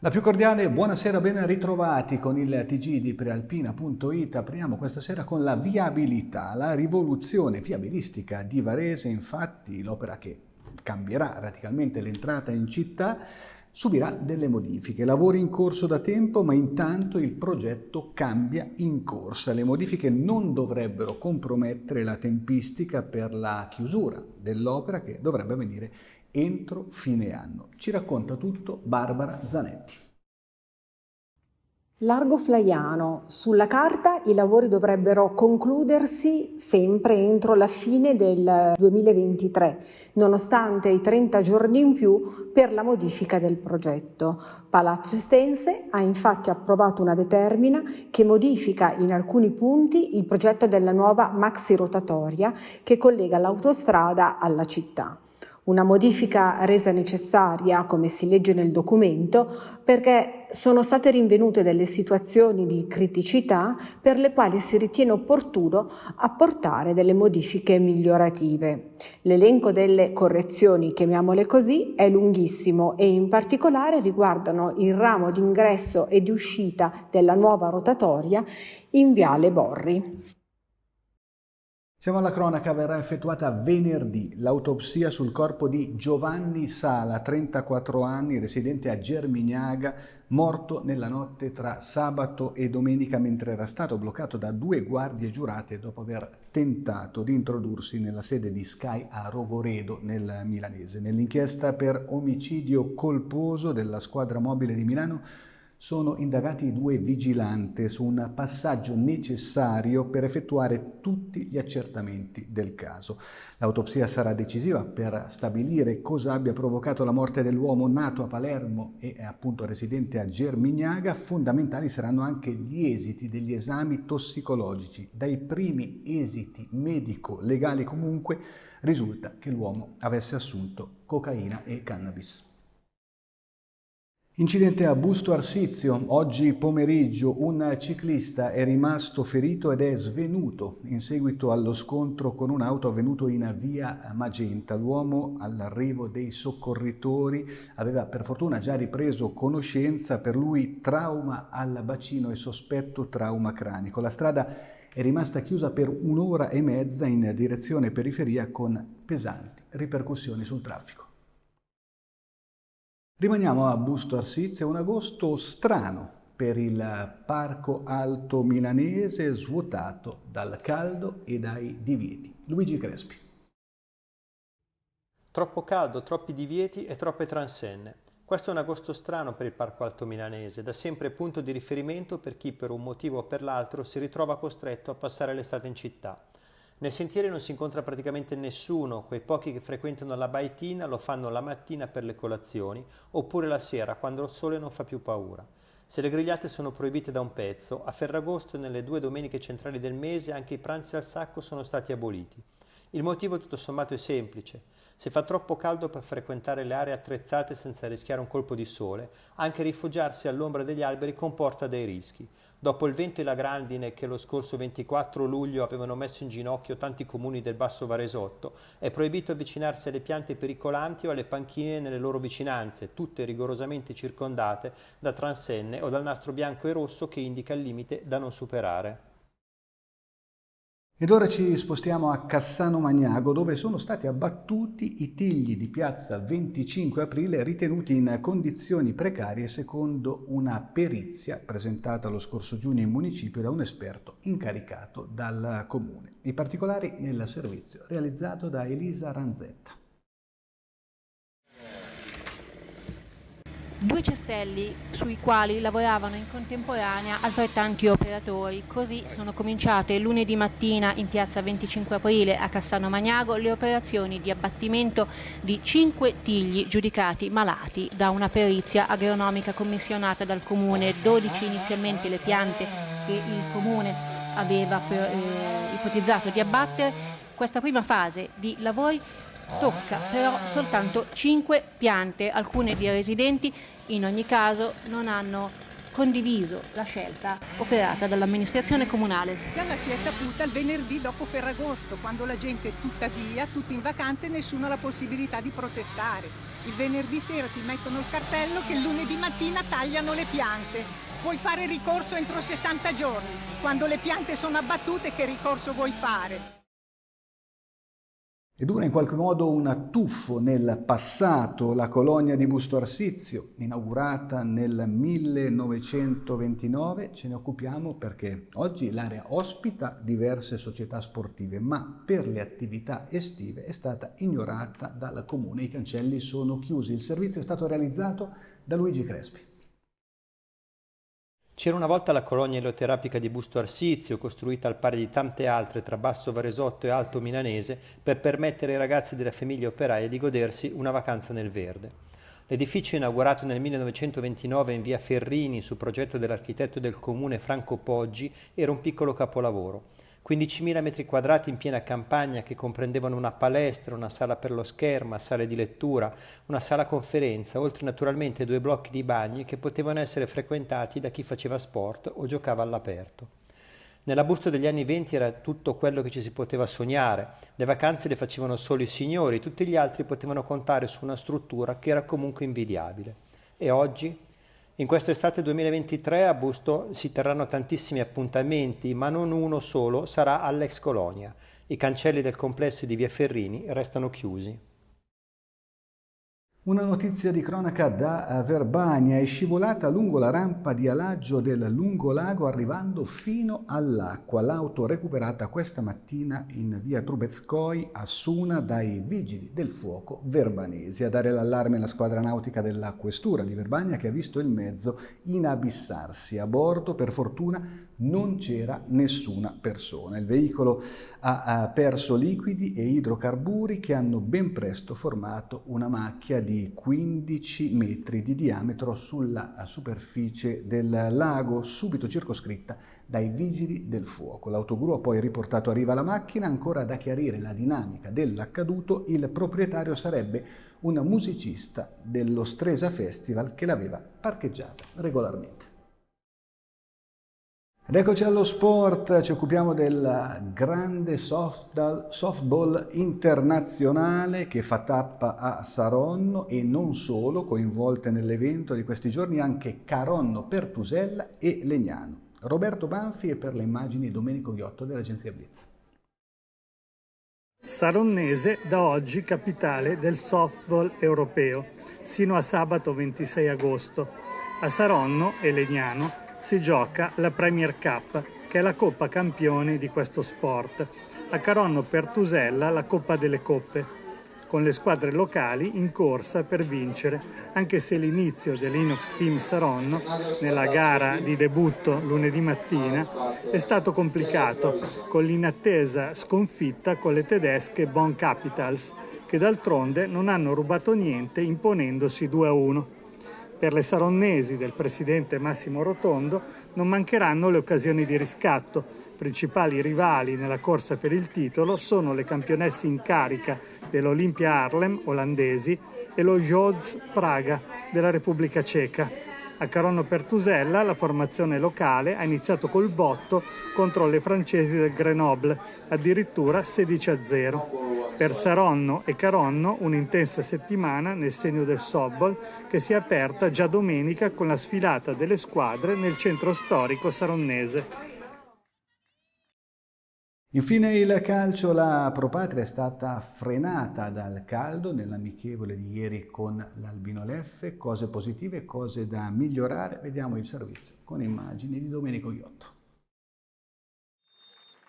La più cordiale buonasera, ben ritrovati con il TG di Prealpina.it. Apriamo questa sera con la viabilità, la rivoluzione viabilistica di Varese. Infatti l'opera che cambierà radicalmente l'entrata in città subirà delle modifiche, lavori in corso da tempo, ma intanto il progetto cambia in corsa. Le modifiche non dovrebbero compromettere la tempistica per la chiusura dell'opera che dovrebbe avvenire entro fine anno. Ci racconta tutto Barbara Zanetti. Largo Flaiano. Sulla carta i lavori dovrebbero concludersi sempre entro la fine del 2023, nonostante i 30 giorni in più per la modifica del progetto. Palazzo Estense ha infatti approvato una determina che modifica in alcuni punti il progetto della nuova maxirotatoria che collega l'autostrada alla città. Una modifica resa necessaria, come si legge nel documento, perché sono state rinvenute delle situazioni di criticità per le quali si ritiene opportuno apportare delle modifiche migliorative. L'elenco delle correzioni, chiamiamole così, è lunghissimo e in particolare riguardano il ramo d'ingresso e di uscita della nuova rotatoria in Viale Borri. Siamo alla cronaca, verrà effettuata venerdì l'autopsia sul corpo di Giovanni Sala, 34 anni, residente a Germignaga, morto nella notte tra sabato e domenica mentre era stato bloccato da 2 guardie giurate dopo aver tentato di introdursi nella sede di Sky a Rogoredo, nel milanese. Nell'inchiesta per omicidio colposo della squadra mobile di Milano sono indagati 2 vigilanti su un passaggio necessario per effettuare tutti gli accertamenti del caso. L'autopsia sarà decisiva per stabilire cosa abbia provocato la morte dell'uomo nato a Palermo e appunto residente a Germignaga. Fondamentali saranno anche gli esiti degli esami tossicologici. Dai primi esiti medico-legali comunque risulta che l'uomo avesse assunto cocaina e cannabis. Incidente a Busto Arsizio. Oggi pomeriggio un ciclista è rimasto ferito ed è svenuto in seguito allo scontro con un'auto avvenuto in via Magenta. L'uomo, all'arrivo dei soccorritori, aveva per fortuna già ripreso conoscenza. Per lui trauma al bacino e sospetto trauma cranico. La strada è rimasta chiusa per 1 ora e mezza in direzione periferia con pesanti ripercussioni sul traffico. Rimaniamo a Busto Arsizio, un agosto strano per il Parco Alto Milanese, svuotato dal caldo e dai divieti. Luigi Crespi. Troppo caldo, troppi divieti e troppe transenne. Questo è un agosto strano per il Parco Alto Milanese, da sempre punto di riferimento per chi per un motivo o per l'altro si ritrova costretto a passare l'estate in città. Nel sentiere non si incontra praticamente nessuno, quei pochi che frequentano la Baitina lo fanno la mattina per le colazioni oppure la sera quando il sole non fa più paura. Se le grigliate sono proibite da un pezzo, a Ferragosto e nelle 2 domeniche centrali del mese anche i pranzi al sacco sono stati aboliti. Il motivo tutto sommato è semplice. Se fa troppo caldo per frequentare le aree attrezzate senza rischiare un colpo di sole, anche rifugiarsi all'ombra degli alberi comporta dei rischi. Dopo il vento e la grandine che lo scorso 24 luglio avevano messo in ginocchio tanti comuni del Basso Varesotto, è proibito avvicinarsi alle piante pericolanti o alle panchine nelle loro vicinanze, tutte rigorosamente circondate da transenne o dal nastro bianco e rosso che indica il limite da non superare. Ed ora ci spostiamo a Cassano Magnago, dove sono stati abbattuti i tigli di piazza 25 aprile ritenuti in condizioni precarie secondo una perizia presentata lo scorso giugno in municipio da un esperto incaricato dal comune. I particolari nel servizio realizzato da Elisa Ranzetta. 2 cestelli sui quali lavoravano in contemporanea altrettanti operatori. Così sono cominciate lunedì mattina in piazza 25 aprile a Cassano Magnago le operazioni di abbattimento di 5 tigli giudicati malati da una perizia agronomica commissionata dal comune. 12 inizialmente le piante che il comune aveva ipotizzato di abbattere. Questa prima fase di lavori tocca però soltanto 5 piante, alcune di residenti in ogni caso non hanno condiviso la scelta operata dall'amministrazione comunale. Già la si è saputa il venerdì dopo Ferragosto, quando la gente è tutta via, tutti in vacanza e nessuno ha la possibilità di protestare. Il venerdì sera ti mettono il cartello che il lunedì mattina tagliano le piante. Puoi fare ricorso entro 60 giorni. Quando le piante sono abbattute, che ricorso vuoi fare? E dura in qualche modo un tuffo nel passato. La colonia di Busto Arsizio, inaugurata nel 1929, ce ne occupiamo perché oggi l'area ospita diverse società sportive, ma per le attività estive è stata ignorata dal comune. I cancelli sono chiusi. Il servizio è stato realizzato da Luigi Crespi. C'era una volta la colonia elioterapica di Busto Arsizio, costruita al pari di tante altre tra Basso Varesotto e Alto Milanese, per permettere ai ragazzi delle famiglie operaie di godersi una vacanza nel verde. L'edificio, inaugurato nel 1929 in via Ferrini su progetto dell'architetto del comune Franco Poggi, era un piccolo capolavoro. 15.000 metri quadrati in piena campagna che comprendevano una palestra, una sala per lo scherma, sale di lettura, una sala conferenza, oltre naturalmente 2 blocchi di bagni che potevano essere frequentati da chi faceva sport o giocava all'aperto. Nella Busto degli anni 20 era tutto quello che ci si poteva sognare. Le vacanze le facevano solo i signori, tutti gli altri potevano contare su una struttura che era comunque invidiabile. E oggi? In quest'estate 2023 a Busto si terranno tantissimi appuntamenti, ma non uno solo sarà all'ex colonia. I cancelli del complesso di via Ferrini restano chiusi. Una notizia di cronaca da Verbania: è scivolata lungo la rampa di alaggio del lungolago arrivando fino all'acqua. L'auto recuperata questa mattina in via Trubetskoi a Suna dai vigili del fuoco verbanesi. A dare l'allarme la squadra nautica della questura di Verbania, che ha visto il mezzo inabissarsi. A bordo, per fortuna, non c'era nessuna persona. Il veicolo ha perso liquidi e idrocarburi che hanno ben presto formato una macchia di 15 metri di diametro sulla superficie del lago, subito circoscritta dai vigili del fuoco. L'autogru ha poi riportato a riva la macchina. Ancora da chiarire la dinamica dell'accaduto. Il proprietario sarebbe un musicista dello Stresa Festival che l'aveva parcheggiata regolarmente. Ed eccoci allo sport, ci occupiamo del grande softball internazionale che fa tappa a Saronno, e non solo, coinvolte nell'evento di questi giorni anche Caronno, Pertusella e Legnano. Roberto Banfi, e per le immagini Domenico Ghiotto dell'agenzia Blitz. Saronnese da oggi capitale del softball europeo, sino a sabato 26 agosto. A Saronno e Legnano si gioca la Premier Cup, che è la Coppa Campioni di questo sport. A Caronno Pertusella la Coppa delle Coppe, con le squadre locali in corsa per vincere, anche se l'inizio dell'Inox Team Saronno, nella gara di debutto lunedì mattina, è stato complicato, con l'inattesa sconfitta con le tedesche Bonn Capitals, che d'altronde non hanno rubato niente imponendosi 2-1. Per le saronnesi del presidente Massimo Rotondo non mancheranno le occasioni di riscatto. Principali rivali nella corsa per il titolo sono le campionesse in carica dell'Olympia Haarlem olandesi e lo Jodz Praga della Repubblica Ceca. A Caronno Pertusella la formazione locale ha iniziato col botto contro le francesi del Grenoble, addirittura 16-0. Per Saronno e Caronno un'intensa settimana nel segno del softball, che si è aperta già domenica con la sfilata delle squadre nel centro storico saronnese. Infine il calcio. La Propatria è stata frenata dal caldo nell'amichevole di ieri con l'Albino Leffe. Cose positive, cose da migliorare. Vediamo il servizio con immagini di Domenico Ghiotto.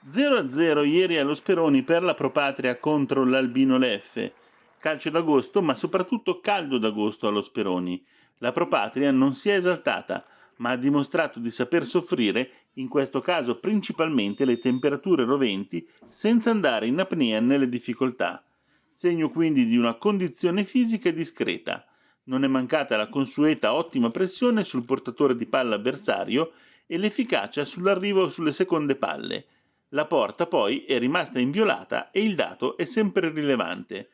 0-0 ieri allo Speroni per la Propatria contro l'Albino Leffe. Calcio d'agosto, ma soprattutto caldo d'agosto allo Speroni. La Propatria non si è esaltata, ma ha dimostrato di saper soffrire, in questo caso principalmente le temperature roventi, senza andare in apnea nelle difficoltà. Segno quindi di una condizione fisica discreta. Non è mancata la consueta ottima pressione sul portatore di palla avversario e l'efficacia sull'arrivo sulle seconde palle. La porta poi è rimasta inviolata e il dato è sempre rilevante.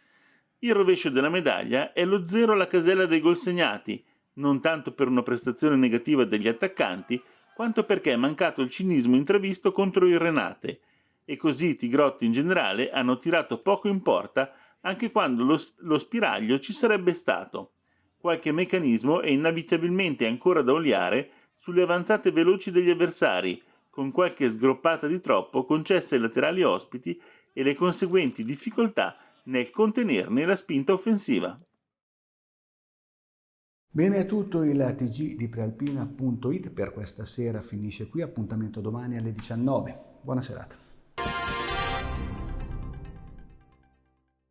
Il rovescio della medaglia è lo 0 alla casella dei gol segnati, non tanto per una prestazione negativa degli attaccanti, quanto perché è mancato il cinismo intravisto contro il Renate, e così i tigrotti in generale hanno tirato poco in porta anche quando lo spiraglio ci sarebbe stato. Qualche meccanismo è inevitabilmente ancora da oliare sulle avanzate veloci degli avversari, con qualche sgroppata di troppo concessa ai laterali ospiti e le conseguenti difficoltà nel contenerne la spinta offensiva. Bene, è tutto. Il TG di Prealpina.it per questa sera finisce qui. Appuntamento domani alle 19. Buona serata.